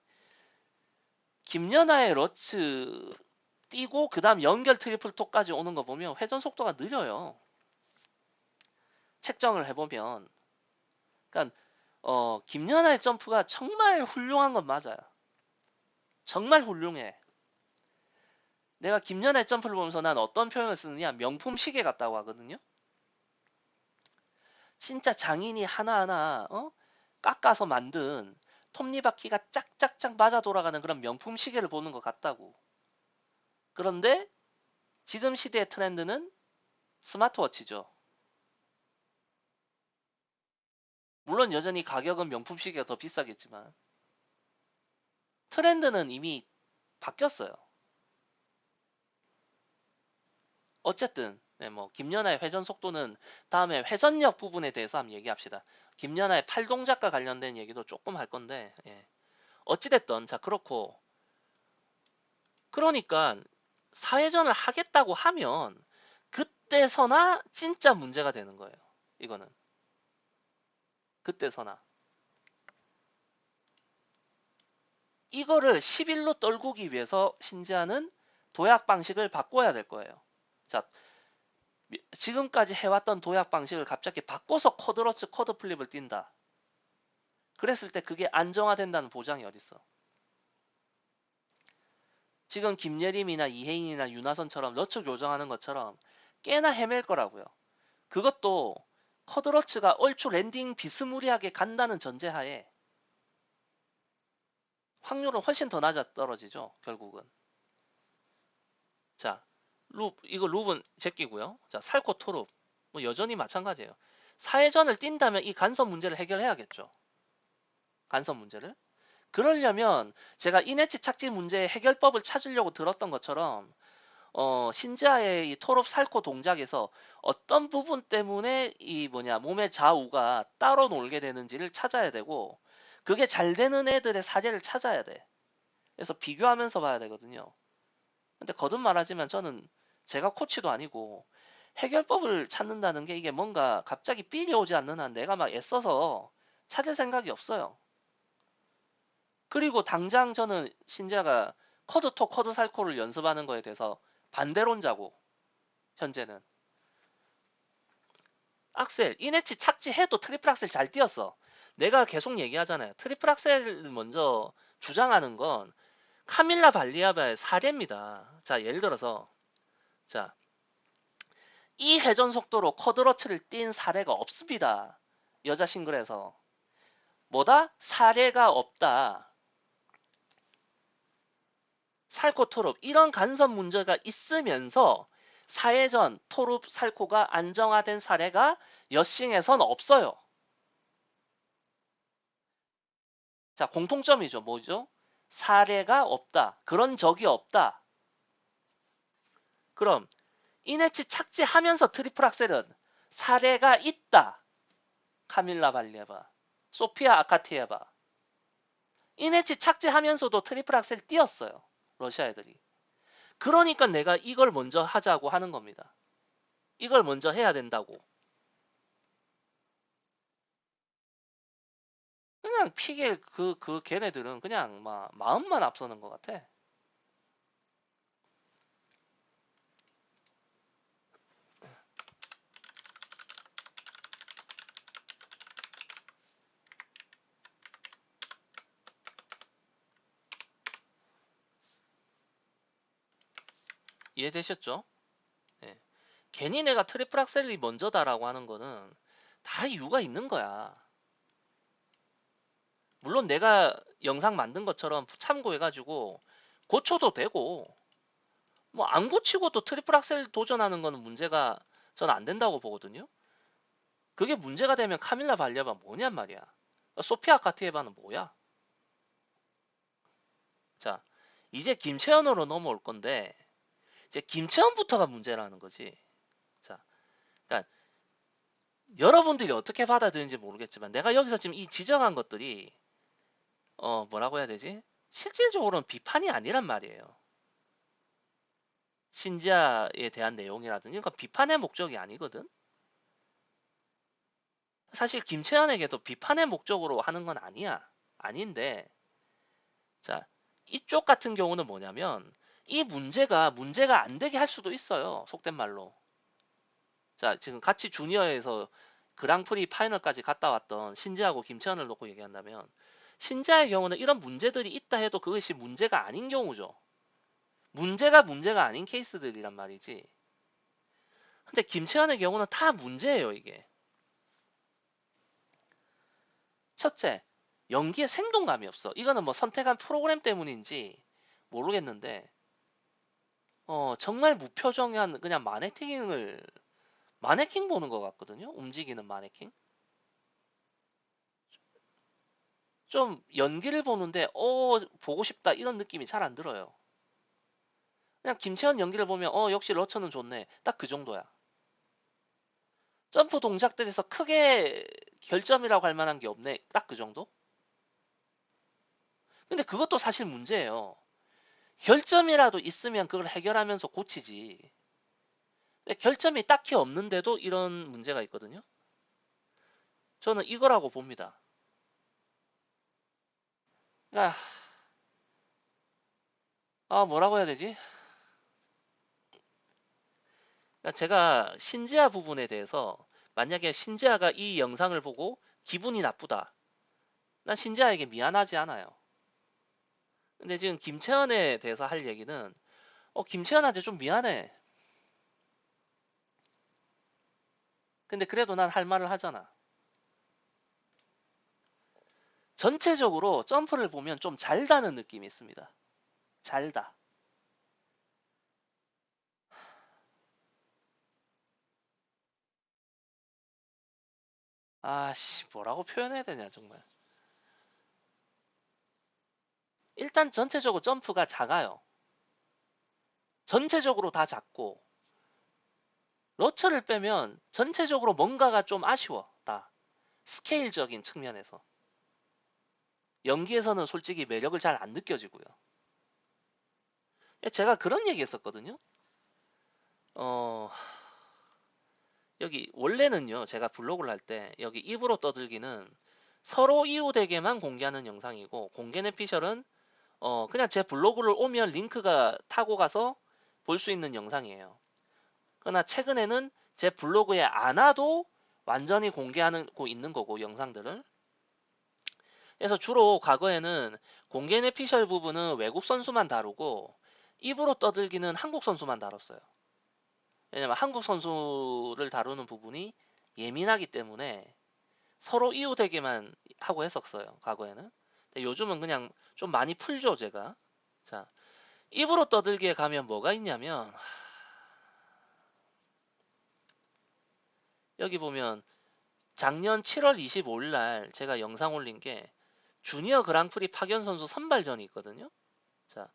김연아의 러츠 뛰고 그 다음 연결 트리플 톡까지 오는 거 보면 회전 속도가 느려요. 책정을 해보면. 그러니까 김연아의 점프가 정말 훌륭한 건 맞아요. 정말 훌륭해. 내가 김연아의 점프를 보면서 난 어떤 표현을 쓰느냐, 명품 시계 같다고 하거든요. 진짜 장인이 하나하나 깎아서 만든 톱니바퀴가 짝짝짝 맞아 돌아가는 그런 명품 시계를 보는 것 같다고. 그런데 지금 시대의 트렌드는 스마트워치죠. 물론 여전히 가격은 명품 시계가 더 비싸겠지만 트렌드는 이미 바뀌었어요. 어쨌든 네, 뭐 김연아의 회전 속도는 다음에 회전력 부분에 대해서 한번 얘기합시다. 김연아의 팔 동작과 관련된 얘기도 조금 할 건데 예. 어찌됐든 자 그렇고 그러니까 사회전을 하겠다고 하면 그때서나 진짜 문제가 되는 거예요. 이거는 그때서나 이거를 11로 떨구기 위해서 신지아는 도약 방식을 바꿔야 될 거예요. 자 지금까지 해왔던 도약 방식을 갑자기 바꿔서 쿼드러츠 쿼드 플립을 띈다. 그랬을 때 그게 안정화된다는 보장이 어딨어. 지금 김예림이나 이혜인이나 윤하선처럼 러츠 교정하는 것처럼 꽤나 헤맬 거라고요. 그것도 쿼드러츠가 얼추 랜딩 비스무리하게 간다는 전제하에 확률은 훨씬 더 낮아 떨어지죠. 결국은. 자, 이거 룹은 제끼고요. 자, 살코 토룹. 뭐 여전히 마찬가지예요. 사회전을 뛴다면 이 간섭 문제를 해결해야겠죠. 간섭 문제를. 그러려면 제가 이네치 착지 문제의 해결법을 찾으려고 들었던 것처럼 신지아의 이 토롭 살코 동작에서 어떤 부분 때문에 이 몸의 좌우가 따로 놀게 되는지를 찾아야 되고 그게 잘 되는 애들의 사례를 찾아야 돼. 그래서 비교하면서 봐야 되거든요. 근데 거듭 말하지만 저는 제가 코치도 아니고 해결법을 찾는다는 게 이게 뭔가 갑자기 삘이 오지 않는 한 내가 막 애써서 찾을 생각이 없어요. 그리고 당장 저는 신지아가 쿼드 토 쿼드 살코를 연습하는 거에 대해서 반대론자고 현재는 악셀 이네치 착지해도 트리플 악셀 잘 뛰었어. 내가 계속 얘기하잖아요. 트리플 악셀을 먼저 주장하는 건 카밀라 발리아바의 사례입니다. 자 예를 들어서 자 이 회전 속도로 쿼드러츠를 띈 사례가 없습니다. 여자 싱글에서 뭐다? 사례가 없다. 살코 토룹 이런 간섭 문제가 있으면서 사회전 토룹 살코가 안정화된 사례가 여싱에선 없어요. 자 공통점이죠. 뭐죠? 사례가 없다. 그런 적이 없다. 그럼 이네치 착지하면서 트리플 악셀은 사례가 있다. 카밀라 발리에바, 소피아 아카티에바. 이네치 착지하면서도 트리플 악셀 띄었어요. 러시아 애들이. 그러니까 내가 이걸 먼저 하자고 하는 겁니다. 이걸 먼저 해야 된다고. 그냥 픽의 그 걔네들은 그냥 막 마음만 앞서는 것 같아. 이해되셨죠? 예. 괜히 내가 트리플 악셀이 먼저다라고 하는 거는 다 이유가 있는 거야. 물론 내가 영상 만든 것처럼 참고해가지고 고쳐도 되고 뭐 안 고치고도 트리플 악셀 도전하는 거는 문제가 전 안 된다고 보거든요. 그게 문제가 되면 카밀라 발리아바 뭐냔 말이야. 소피아 카티에바는 뭐야? 자, 이제 김채연으로 넘어올 건데 이제 김채연부터가 문제라는 거지. 자, 그러니까 여러분들이 어떻게 받아들이는지 모르겠지만 내가 여기서 지금 이 지정한 것들이 뭐라고 해야 되지? 실질적으로는 비판이 아니란 말이에요. 신지아에 대한 내용이라든지 그러니까 비판의 목적이 아니거든. 사실 김채연에게도 비판의 목적으로 하는 건 아니야. 아닌데 자, 이쪽 같은 경우는 뭐냐면 이 문제가 안 되게 할 수도 있어요. 속된 말로. 자, 지금 같이 주니어에서 그랑프리 파이널까지 갔다 왔던 신지하고 김채연을 놓고 얘기한다면 신지의 경우는 이런 문제들이 있다 해도 그것이 문제가 아닌 경우죠. 문제가 아닌 케이스들이란 말이지. 근데 김채연의 경우는 다 문제예요, 이게. 첫째, 연기에 생동감이 없어. 이거는 뭐 선택한 프로그램 때문인지 모르겠는데 정말 무표정한 그냥 마네킹 보는 것 같거든요. 움직이는 마네킹. 좀 연기를 보는데 보고 싶다 이런 느낌이 잘 안 들어요. 그냥 김채연 연기를 보면 역시 러처는 좋네. 딱 그 정도야. 점프 동작들에서 크게 결점이라고 할 만한 게 없네. 딱 그 정도? 근데 그것도 사실 문제예요. 결점이라도 있으면 그걸 해결하면서 고치지. 결점이 딱히 없는데도 이런 문제가 있거든요. 저는 이거라고 봅니다. 그러니까 뭐라고 해야 되지? 그러니까 제가 신지아 부분에 대해서 만약에 신지아가 이 영상을 보고 기분이 나쁘다. 난 신지아에게 미안하지 않아요. 근데 지금 김채연에 대해서 할 얘기는 김채연한테 좀 미안해. 근데 그래도 난 할 말을 하잖아. 전체적으로 점프를 보면 좀 잘다는 느낌이 있습니다. 잘다. 아씨, 뭐라고 표현해야 되냐, 정말. 일단 전체적으로 점프가 작아요. 전체적으로 다 작고, 러처를 빼면 전체적으로 뭔가가 좀 아쉬워. 다. 스케일적인 측면에서. 연기에서는 솔직히 매력을 잘 안 느껴지고요. 제가 그런 얘기 했었거든요. 어, 여기 원래는요, 제가 블로그를 할 때 여기 입으로 떠들기는 서로 이웃에게만 공개하는 영상이고 공개 내피셜은 그냥 제 블로그를 오면 링크가 타고 가서 볼 수 있는 영상이에요. 그러나 최근에는 제 블로그에 안 와도 완전히 공개하고 있는 거고 영상들을. 그래서 주로 과거에는 공개 내피셜 부분은 외국 선수만 다루고 입으로 떠들기는 한국 선수만 다뤘어요. 왜냐면 한국 선수를 다루는 부분이 예민하기 때문에 서로 이웃에게만 하고 했었어요. 과거에는. 근데 요즘은 그냥 좀 많이 풀죠, 제가. 자, 입으로 떠들기에 가면 뭐가 있냐면 여기 보면 작년 7월 25일 날 제가 영상 올린 게 주니어 그랑프리 파견 선수 선발전이 있거든요. 자,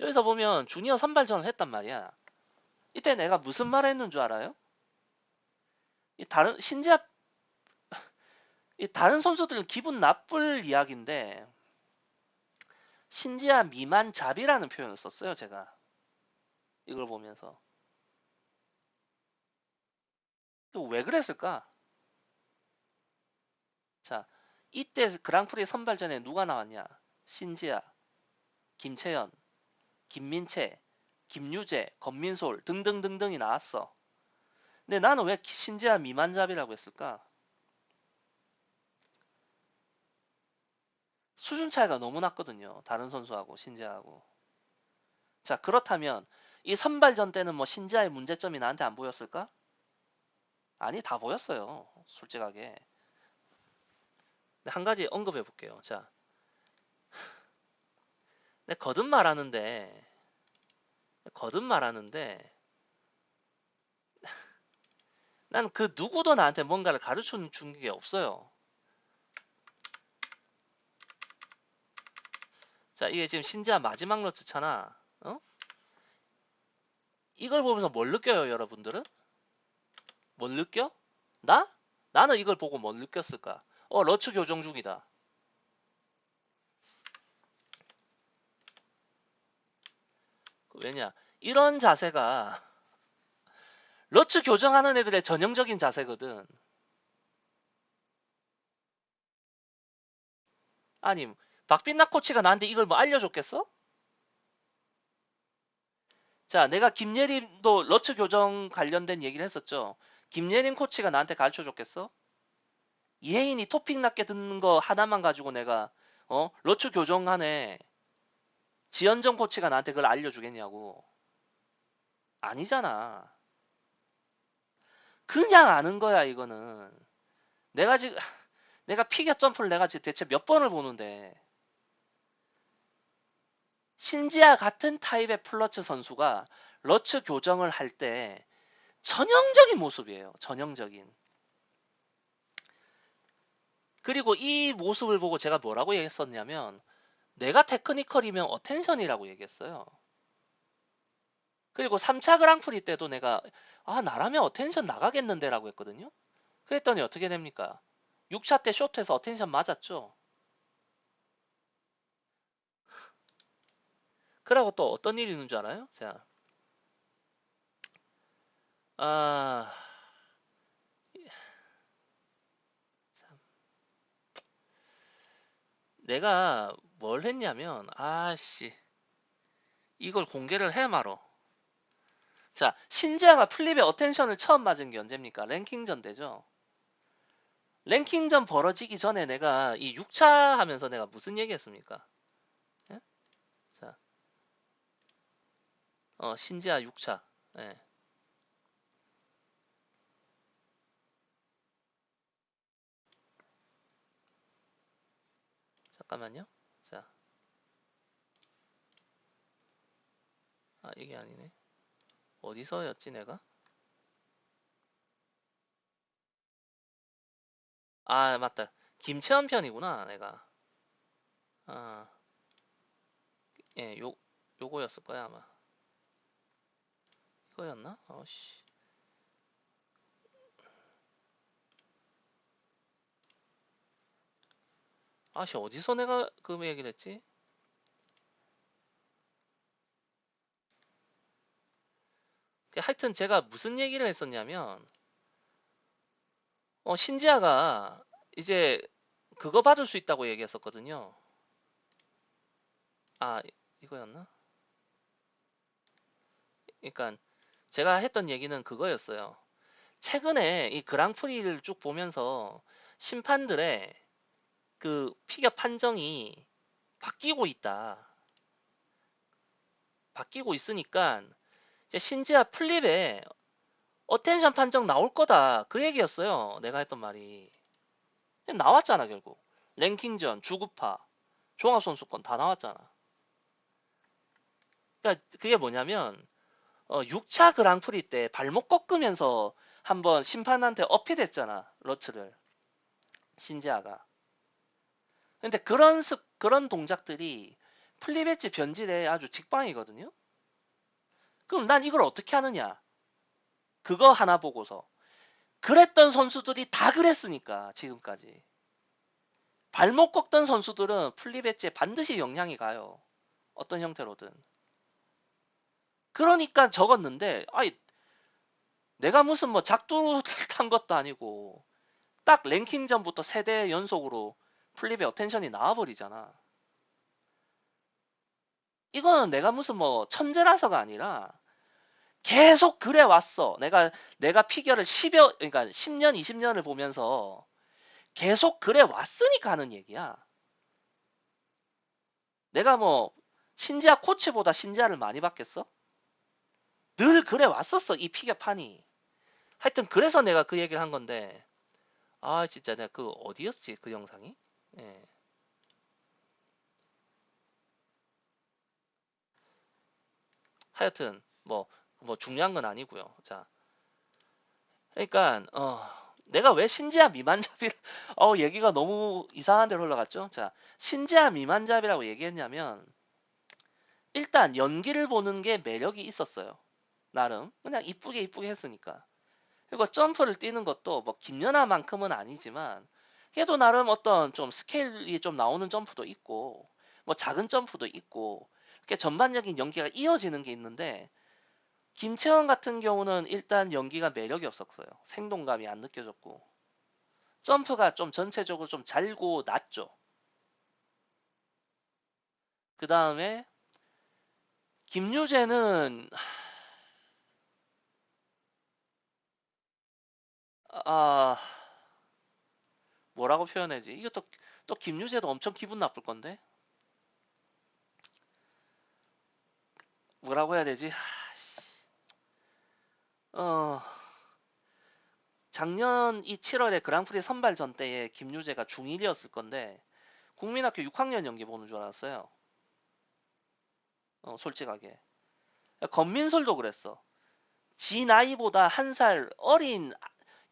여기서 보면 주니어 선발전을 했단 말이야. 이때 내가 무슨 말 했는 줄 알아요? 이 다른 선수들은 기분 나쁠 이야기인데 신지아 미만 잡이라는 표현을 썼어요, 제가. 이걸 보면서. 이거 왜 그랬을까? 자, 이때 그랑프리 선발전에 누가 나왔냐? 신지아, 김채연, 김민채, 김유재, 권민솔 등등등등이 나왔어. 근데 나는 왜 신지아 미만잡이라고 했을까? 수준 차이가 너무 났거든요. 다른 선수하고 신지아하고. 자, 그렇다면 이 선발전 때는 뭐 신지아의 문제점이 나한테 안 보였을까? 아니, 다 보였어요. 솔직하게. 근데 한 가지 언급해 볼게요. 자, 내 거듭말하는데 난 그 누구도 나한테 뭔가를 가르쳐 준 게 없어요. 자, 이게 지금 신지아 마지막 러츠잖아. 어? 이걸 보면서 뭘 느껴요, 여러분들은? 뭘 느껴? 나? 나는 이걸 보고 뭘 느꼈을까? 러츠 교정 중이다. 왜냐? 이런 자세가 러츠 교정하는 애들의 전형적인 자세거든. 아니, 박빛나 코치가 나한테 이걸 뭐 알려줬겠어? 자, 내가 김예림도 러츠 교정 관련된 얘기를 했었죠. 김예림 코치가 나한테 가르쳐 줬겠어? 이혜인이 토픽 낮게 듣는 거 하나만 가지고 내가 러츠 교정하네. 지현정 코치가 나한테 그걸 알려주겠냐고. 아니잖아. 그냥 아는 거야, 이거는. 내가 지금 내가 피겨 점프를 내가 지금 대체 몇 번을 보는데 신지아 같은 타입의 플러츠 선수가 러츠 교정을 할 때 전형적인 모습이에요. 전형적인. 그리고 이 모습을 보고 제가 뭐라고 얘기했었냐면 내가 테크니컬이면 어텐션이라고 얘기했어요. 그리고 3차 그랑프리 때도 내가 나라면 어텐션 나가겠는데 라고 했거든요. 그랬더니 어떻게 됩니까? 6차 때 쇼트에서 어텐션 맞았죠. 그러고 또 어떤 일이 있는 줄 알아요? 자, 아, 참. 내가 뭘 했냐면, 이걸 공개를 해 말어. 자, 신지아가 플립에 어텐션을 처음 맞은 게 언제입니까? 랭킹전 때죠. 랭킹전 벌어지기 전에 내가 이 6차 하면서 내가 무슨 얘기 했습니까? 예? 자, 신지아 6차. 예. 잠깐만요. 자, 이게 아니네. 어디서였지 내가? 맞다. 김채원 편이구나, 내가. 아, 예, 요거였을 거야, 아마. 이거였나? 씨. 어디서 내가 그 얘기를 했지? 하여튼 제가 무슨 얘기를 했었냐면, 신지아가 이제 그거 받을 수 있다고 얘기했었거든요. 이거였나? 그러니까 제가 했던 얘기는 그거였어요. 최근에 이 그랑프리를 쭉 보면서 심판들의 그 피겨 판정이 바뀌고 있다. 바뀌고 있으니까 이제 신지아 플립에 어텐션 판정 나올 거다. 그 얘기였어요. 내가 했던 말이. 나왔잖아, 결국. 랭킹전, 주급파, 종합선수권 다 나왔잖아. 그러니까 그게 뭐냐면 6차 그랑프리 때 발목 꺾으면서 한번 심판한테 어필했잖아. 러츠를. 신지아가. 근데 그런 동작들이 플립 엣지 변질에 아주 직방이거든요. 그럼 난 이걸 어떻게 하느냐? 그거 하나 보고서. 그랬던 선수들이 다 그랬으니까 지금까지. 발목 꺾던 선수들은 플립 엣지에 반드시 영향이 가요. 어떤 형태로든. 그러니까 적었는데 내가 무슨 뭐 작두를 탄 것도 아니고 딱 랭킹전부터 3대 연속으로 플립의 어텐션이 나와버리잖아. 이거는 내가 무슨 뭐 천재라서가 아니라 계속 그래 왔어. 내가 피겨를 그러니까 10년, 20년을 보면서 계속 그래 왔으니까 하는 얘기야. 내가 뭐 신지아 코치보다 신지아를 많이 받겠어? 늘 그래 왔었어, 이 피겨판이. 하여튼 그래서 내가 그 얘기를 한 건데 진짜 내가 그 어디였지, 그 영상이? 예. 하여튼 뭐 중요한 건 아니고요. 자, 그러니까 내가 왜 신지아 미만잡이 얘기가 너무 이상한 데로 흘러갔죠? 자, 신지아 미만잡이라고 얘기했냐면 일단 연기를 보는 게 매력이 있었어요. 나름 그냥 이쁘게 했으니까. 그리고 점프를 뛰는 것도 뭐 김연아만큼은 아니지만 걔도 나름 어떤 좀 스케일이 좀 나오는 점프도 있고 뭐 작은 점프도 있고 이렇게 전반적인 연기가 이어지는 게 있는데 김채원 같은 경우는 일단 연기가 매력이 없었어요. 생동감이 안 느껴졌고 점프가 좀 전체적으로 좀 잘고 낮죠. 그 다음에 김유재는 아 뭐라고 표현해야지? 이거 또 김유재도 엄청 기분 나쁠 건데 뭐라고 해야 되지? 어 작년 이 7월에 그랑프리 선발전 때에 김유재가 중1이었을 건데 국민학교 6학년 연기 보는 줄 알았어요. 솔직하게. 권민솔도 그랬어. 지 나이보다 한 살 어린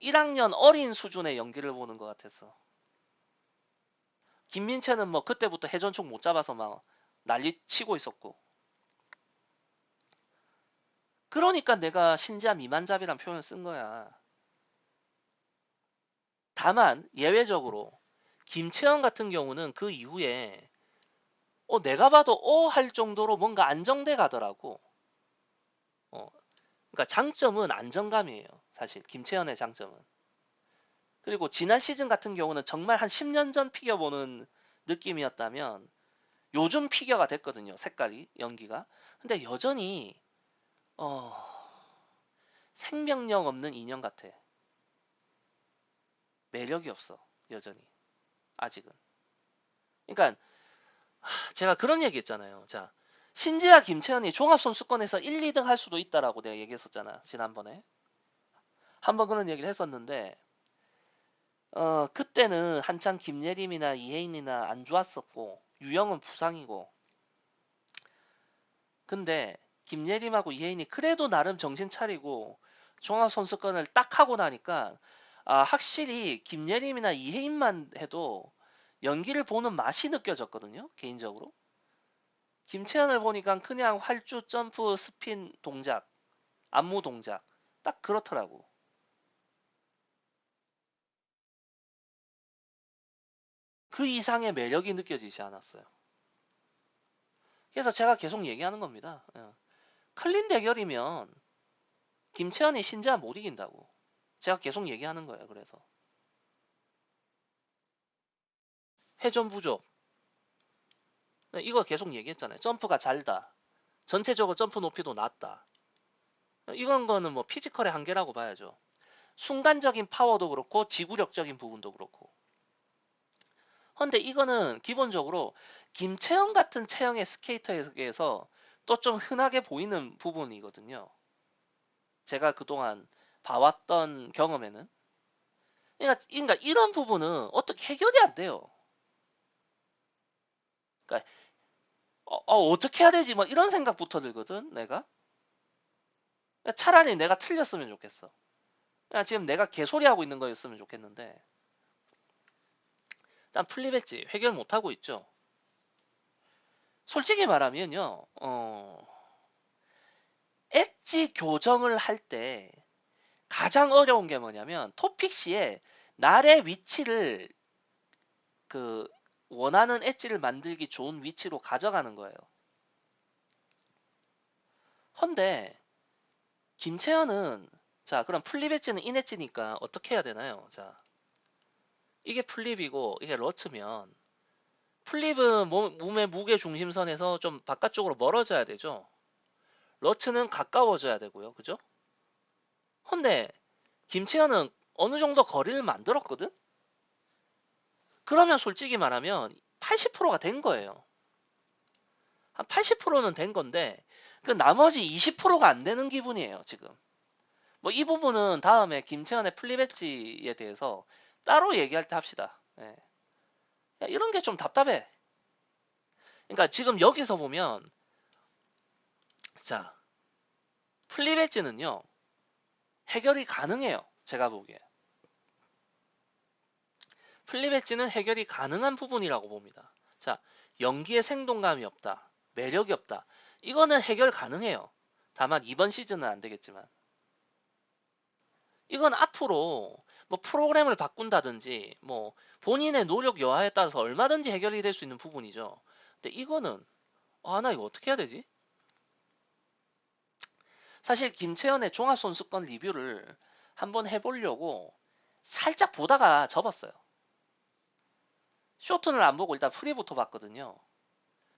1학년 어린 수준의 연기를 보는 것 같았어. 김민채는 뭐 그때부터 회전총 못 잡아서 막 난리 치고 있었고. 그러니까 내가 신지아 미만잡이란 표현을 쓴 거야. 다만 예외적으로 김채연 같은 경우는 그 이후에 내가 봐도 할 정도로 뭔가 안정돼 가더라고. 어, 그러니까 장점은 안정감이에요. 사실 김채연의 장점은. 그리고 지난 시즌 같은 경우는 정말 한 10년 전 피겨 보는 느낌이었다면 요즘 피겨가 됐거든요. 색깔이, 연기가. 근데 여전히 어, 생명력 없는 인형 같아. 매력이 없어. 여전히. 아직은. 그러니까 제가 그런 얘기 했잖아요. 자, 신지아 김채연이 종합선수권에서 1, 2등 할 수도 있다라고 내가 얘기했었잖아. 지난번에. 한번 그런 얘기를 했었는데 그때는 한창 김예림이나 이혜인이나 안 좋았었고 유영은 부상이고 근데 김예림하고 이혜인이 그래도 나름 정신 차리고 종합선수권을 딱 하고 나니까 확실히 김예림이나 이혜인만 해도 연기를 보는 맛이 느껴졌거든요. 개인적으로. 김채연을 보니까 그냥 활주, 점프, 스핀 동작, 안무 동작 딱 그렇더라고. 그 이상의 매력이 느껴지지 않았어요. 그래서 제가 계속 얘기하는 겁니다. 클린 대결이면 김채연이 신지아 못 이긴다고. 제가 계속 얘기하는 거예요. 그래서 회전 부족. 이거 계속 얘기했잖아요. 점프가 잘다. 전체적으로 점프 높이도 낮다. 이런 거는 뭐 피지컬의 한계라고 봐야죠. 순간적인 파워도 그렇고 지구력적인 부분도 그렇고. 근데 이거는 기본적으로 김채영 같은 체형의 스케이터에게서 또 좀 흔하게 보이는 부분이거든요. 제가 그동안 봐왔던 경험에는. 그러니까 이런 부분은 어떻게 해결이 안 돼요. 그러니까 어떻게 해야 되지? 뭐 이런 생각부터 들거든, 내가. 그러니까 차라리 내가 틀렸으면 좋겠어. 그냥 지금 내가 개소리하고 있는 거였으면 좋겠는데. 일단 플립 엣지 해결 못하고 있죠. 솔직히 말하면요, 엣지 교정을 할 때 가장 어려운 게 뭐냐면 토픽시에 날의 위치를 그 원하는 엣지를 만들기 좋은 위치로 가져가는 거예요. 헌데 김채연은 자 그럼 플립 엣지는 인 엣지니까 어떻게 해야 되나요? 자 이게 플립이고 이게 러트면 플립은 몸의 무게 중심선에서 좀 바깥쪽으로 멀어져야 되죠. 러트는 가까워져야 되고요. 그죠? 헌데 김채연은 어느 정도 거리를 만들었거든? 그러면 솔직히 말하면 80%가 된 거예요. 한 80%는 된 건데 그 나머지 20%가 안 되는 기분이에요, 지금. 뭐 이 부분은 다음에 김채연의 플립 엣지에 대해서 따로 얘기할 때 합시다. 예. 이런 게 좀 답답해. 그러니까 지금 여기서 보면 자, 플립 엣지는요. 해결이 가능해요. 제가 보기에. 플립 엣지는 해결이 가능한 부분이라고 봅니다. 자, 연기에 생동감이 없다. 매력이 없다. 이거는 해결 가능해요. 다만 이번 시즌은 안 되겠지만. 이건 앞으로 뭐 프로그램을 바꾼다든지 뭐 본인의 노력 여하에 따라서 얼마든지 해결이 될 수 있는 부분이죠. 근데 이거는 나 이거 어떻게 해야 되지? 사실 김채연의 종합선수권 리뷰를 한번 해보려고 살짝 보다가 접었어요. 쇼트는 안 보고 일단 프리부터 봤거든요.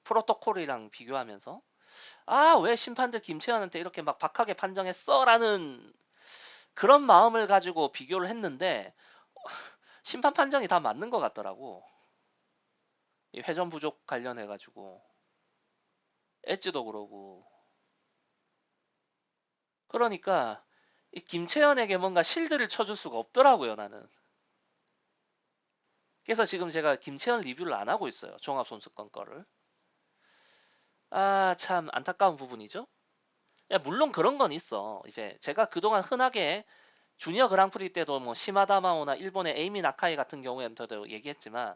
프로토콜이랑 비교하면서 왜 심판들 김채연한테 이렇게 막 박하게 판정했어? 라는 그런 마음을 가지고 비교를 했는데 심판 판정이 다 맞는 것 같더라고. 이 회전 부족 관련해가지고 엣지도 그러고 그러니까 이 김채연에게 뭔가 실드를 쳐줄 수가 없더라고요 나는. 그래서 지금 제가 김채연 리뷰를 안 하고 있어요. 종합선수권 거를. 참 안타까운 부분이죠. 야, 물론 그런 건 있어. 이제 제가 그동안 흔하게 주니어 그랑프리 때도 뭐 시마다마오나 일본의 에이미 나카이 같은 경우에는 저도 얘기했지만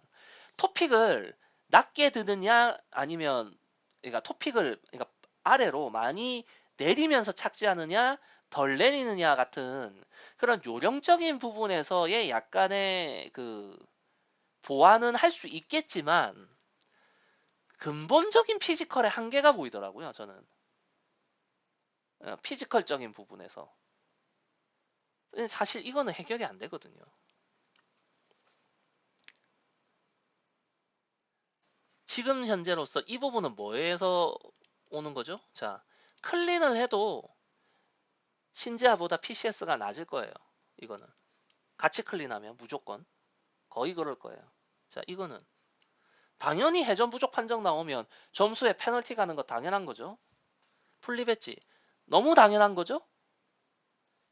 토픽을 낮게 드느냐 아니면 그러니까 토픽을 그러니까 아래로 많이 내리면서 착지하느냐 덜 내리느냐 같은 그런 요령적인 부분에서의 약간의 그 보완은 할 수 있겠지만 근본적인 피지컬의 한계가 보이더라고요 저는. 피지컬적인 부분에서 사실 이거는 해결이 안 되거든요. 지금 현재로서 이 부분은 뭐에서 오는 거죠? 자, 클린을 해도 신지아보다 PCS가 낮을 거예요. 이거는 같이 클린하면 무조건 거의 그럴 거예요. 자, 이거는 당연히 회전 부족 판정 나오면 점수에 페널티 가는 거 당연한 거죠. 풀립했지. 너무 당연한 거죠?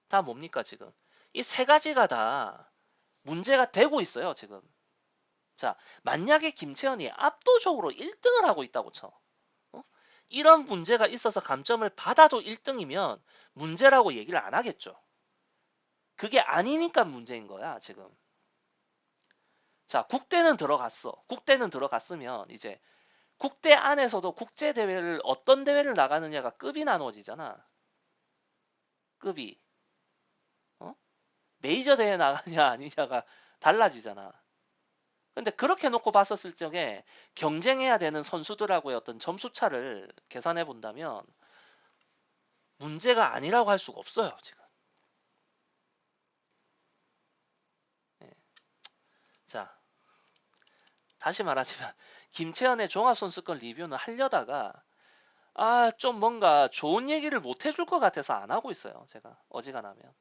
다 뭡니까 지금? 이 세 가지가 다 문제가 되고 있어요 지금. 자, 만약에 김채연이 압도적으로 1등을 하고 있다고 쳐. 어? 이런 문제가 있어서 감점을 받아도 1등이면 문제라고 얘기를 안 하겠죠. 그게 아니니까 문제인 거야 지금. 자, 국대는 들어갔어. 국대는 들어갔으면 이제 국대 안에서도 국제 대회를 어떤 대회를 나가느냐가 급이 나눠지잖아. 급이. 어? 메이저 대회 나가냐 아니냐가 달라지잖아. 근데 그렇게 놓고 봤었을 적에 경쟁해야 되는 선수들하고의 어떤 점수 차를 계산해 본다면 문제가 아니라고 할 수가 없어요, 지금. 예. 자, 다시 말하지만 김채연의 종합선수권 리뷰는 하려다가 좀 뭔가 좋은 얘기를 못 해줄 것 같아서 안 하고 있어요, 제가. 어지간하면.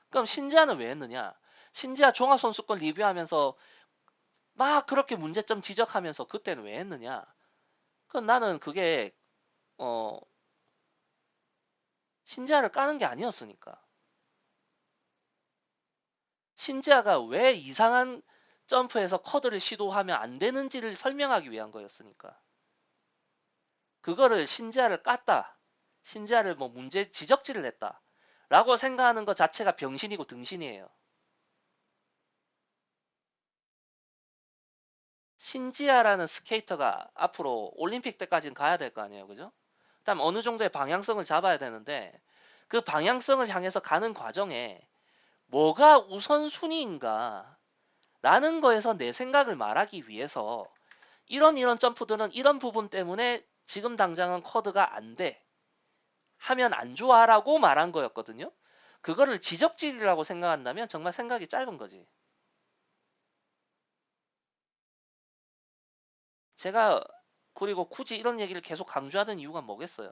그럼 신지아는 왜 했느냐? 신지아 종합선수권 리뷰하면서 막 그렇게 문제점 지적하면서 그때는 왜 했느냐? 나는 그게 어, 신지아를 까는 게 아니었으니까. 신지아가 왜 이상한 점프에서 커드를 시도하면 안 되는지를 설명하기 위한 거였으니까. 그거를 신지아를 깠다. 신지아를 뭐 문제 지적질을 했다. 라고 생각하는 것 자체가 병신이고 등신이에요. 신지아라는 스케이터가 앞으로 올림픽 때까지는 가야 될 거 아니에요. 그죠? 그다음 어느 정도의 방향성을 잡아야 되는데 그 방향성을 향해서 가는 과정에 뭐가 우선순위인가 라는 거에서 내 생각을 말하기 위해서 이런 점프들은 이런 부분 때문에 지금 당장은 쿼드가 안 돼. 하면 안 좋아라고 말한 거였거든요. 그거를 지적질이라고 생각한다면 정말 생각이 짧은 거지. 제가 그리고 굳이 이런 얘기를 계속 강조하는 이유가 뭐겠어요?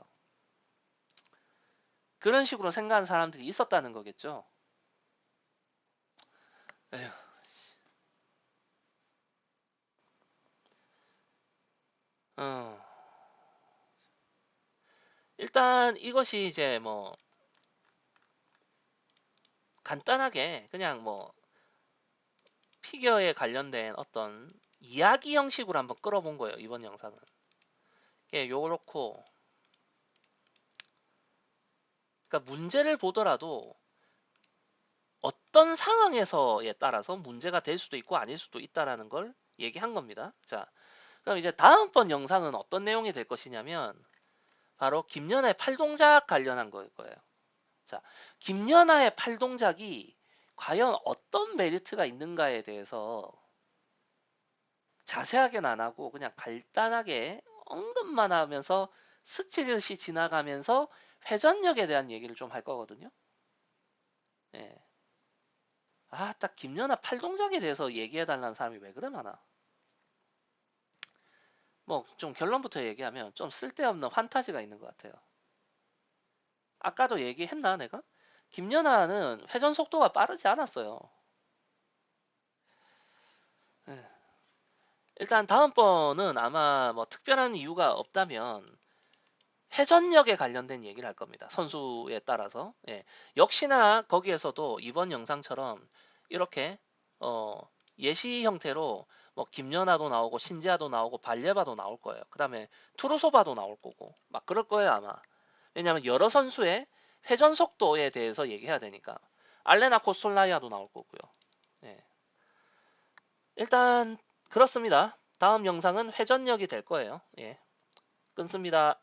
그런 식으로 생각하는 사람들이 있었다는 거겠죠. 에휴, 어. 일단 이것이 이제 뭐 간단하게 그냥 뭐 피겨에 관련된 어떤 이야기 형식으로 한번 끌어본 거예요. 이번 영상은. 예, 요렇고 그러니까 문제를 보더라도 어떤 상황에서에 따라서 문제가 될 수도 있고 아닐 수도 있다라는 걸 얘기한 겁니다. 자, 그럼 이제 다음번 영상은 어떤 내용이 될 것이냐면 바로 김연아의 팔동작 관련한 거일 거예요. 자, 김연아의 팔동작이 과연 어떤 메리트가 있는가에 대해서 자세하게는 안 하고 그냥 간단하게 언급만 하면서 스치듯이 지나가면서 회전력에 대한 얘기를 좀 할 거거든요. 예. 아, 딱 김연아 팔동작에 대해서 얘기해달라는 사람이 왜 그래 많아? 뭐 좀 결론부터 얘기하면 좀 쓸데없는 환타지가 있는 것 같아요. 아까도 얘기했나 내가? 김연아는 회전 속도가 빠르지 않았어요. 예. 일단 다음번은 아마 뭐 특별한 이유가 없다면 회전력에 관련된 얘기를 할 겁니다. 선수에 따라서. 예. 역시나 거기에서도 이번 영상처럼 이렇게 어, 예시 형태로 뭐 김연아도 나오고 신지아도 나오고 발레바도 나올 거예요. 그 다음에 투르소바도 나올 거고 막 그럴 거예요 아마. 왜냐하면 여러 선수의 회전 속도에 대해서 얘기해야 되니까. 알레나 코스톨라이아도 나올 거고요. 예. 일단 그렇습니다. 다음 영상은 회전력이 될 거예요. 예. 끊습니다.